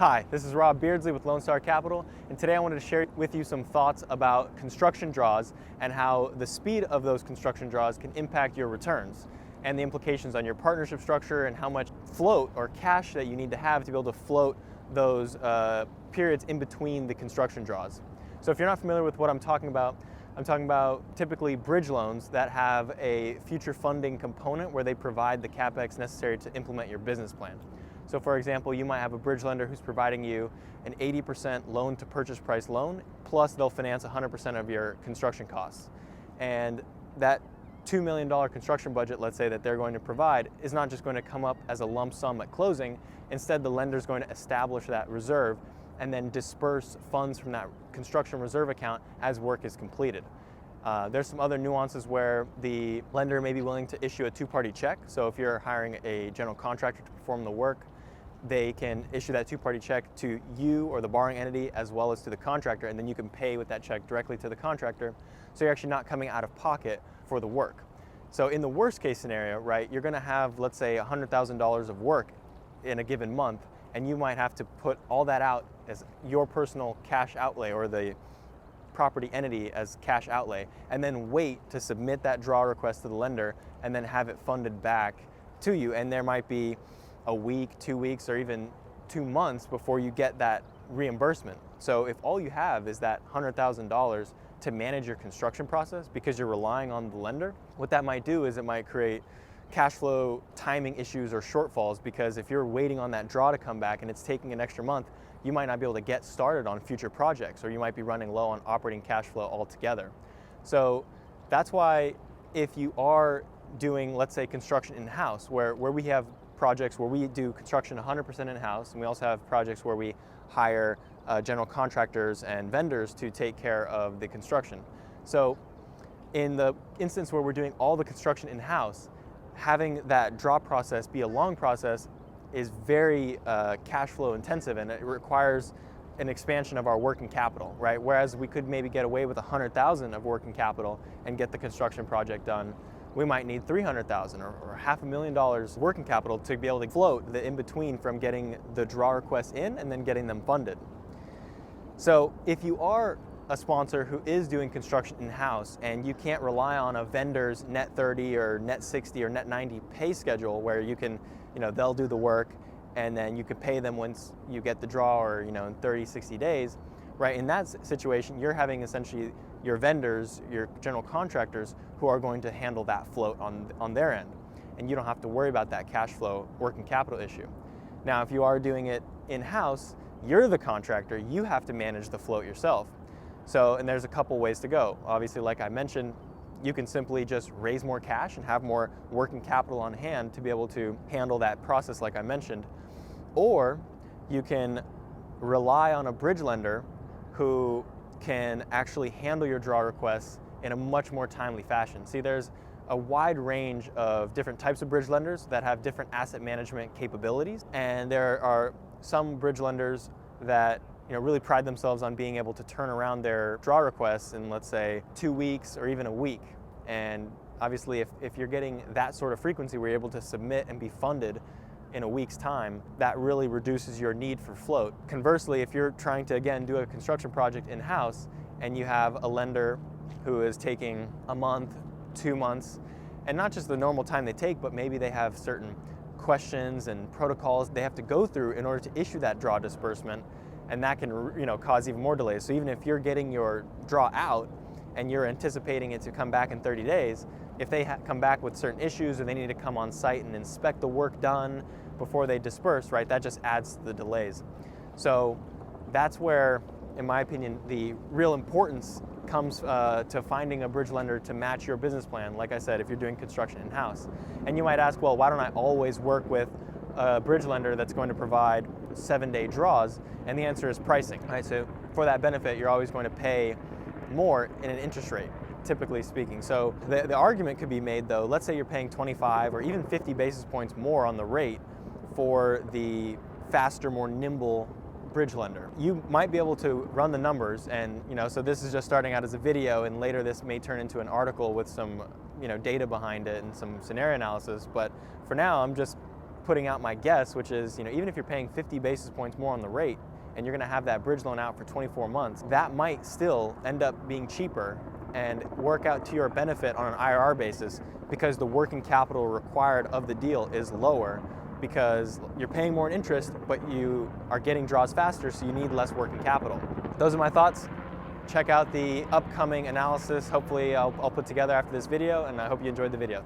Hi, this is Rob Beardsley with Lone Star Capital, and today I wanted to share with you some thoughts about construction draws and how the speed of those construction draws can impact your returns and the implications on your partnership structure and how much float or cash that you need to have to be able to float those periods in between the construction draws. So if you're not familiar with what I'm talking about typically bridge loans that have a future funding component where they provide the CapEx necessary to implement your business plan. So for example, you might have a bridge lender who's providing you an 80% loan to purchase price loan, plus they'll finance 100% of your construction costs. And that $2 million construction budget, let's say, that they're going to provide is not just going to come up as a lump sum at closing. Instead, the lender's going to establish that reserve and then disperse funds from that construction reserve account as work is completed. There's some other nuances where the lender may be willing to issue a two-party check. So if you're hiring a general contractor to perform the work, they can issue that two-party check to you or the borrowing entity as well as to the contractor, and then you can pay with that check directly to the contractor, so you're actually not coming out of pocket for the work. So in the worst case scenario, right, you're gonna have, let's say, $100,000 of work in a given month, and you might have to put all that out as your personal cash outlay or the property entity as cash outlay, and then wait to submit that draw request to the lender and then have it funded back to you. And there might be a week, 2 weeks, or even 2 months before you get that reimbursement. So if all you have is that $100,000 to manage your construction process because you're relying on the lender, what that might do is it might create cash flow timing issues or shortfalls, because if you're waiting on that draw to come back and it's taking an extra month, you might not be able to get started on future projects, or you might be running low on operating cash flow altogether. So that's why if you are doing, let's say, construction in-house, where we have projects where we do construction 100% in-house, and we also have projects where we hire general contractors and vendors to take care of the construction. So in the instance where we're doing all the construction in-house, having that draw process be a long process is very cash flow intensive, and it requires an expansion of our working capital, right? Whereas we could maybe get away with $100,000 of working capital and get the construction project done, we might need $300,000 or $500,000 working capital to be able to float the in-between from getting the draw requests in and then getting them funded. So if you are a sponsor who is doing construction in-house and you can't rely on a vendor's net 30 or net 60 or net 90 pay schedule where you can, they'll do the work and then you could pay them once you get the draw, or in 30, 60 days, right? In that situation, you're having essentially your vendors, your general contractors, who are going to handle that float on their end. And you don't have to worry about that cash flow working capital issue. Now, if you are doing it in-house, you're the contractor, you have to manage the float yourself. So, and there's a couple ways to go. Obviously, like I mentioned, you can simply just raise more cash and have more working capital on hand to be able to handle that process like I mentioned. Or you can rely on a bridge lender who can actually handle your draw requests in a much more timely fashion. See, there's a wide range of different types of bridge lenders that have different asset management capabilities, and there are some bridge lenders that really pride themselves on being able to turn around their draw requests in, let's say, 2 weeks or even a week. And obviously, if you're getting that sort of frequency where you're able to submit and be funded in a week's time, that really reduces your need for float. Conversely, if you're trying to, again, do a construction project in-house and you have a lender who is taking a month, 2 months, and not just the normal time they take, but maybe they have certain questions and protocols they have to go through in order to issue that draw disbursement, and that can cause even more delays. So even if you're getting your draw out and you're anticipating it to come back in 30 days, if they come back with certain issues or they need to come on site and inspect the work done before they disperse, right, that just adds to the delays. So that's where, in my opinion, the real importance comes to finding a bridge lender to match your business plan, like I said, if you're doing construction in-house. And you might ask, well, why don't I always work with a bridge lender that's going to provide 7-day draws? And the answer is pricing, right? So for that benefit, you're always going to pay more in an interest rate, typically speaking. So the argument could be made, though, let's say you're paying 25 or even 50 basis points more on the rate for the faster, more nimble bridge lender. You might be able to run the numbers, and so this is just starting out as a video, and later this may turn into an article with some data behind it and some scenario analysis. But for now, I'm just putting out my guess, which is, even if you're paying 50 basis points more on the rate and you're going to have that bridge loan out for 24 months, that might still end up being cheaper and work out to your benefit on an IRR basis, because the working capital required of the deal is lower, because you're paying more in interest, but you are getting draws faster, so you need less working capital. Those are my thoughts. Check out the upcoming analysis, hopefully I'll put together after this video, and I hope you enjoyed the video.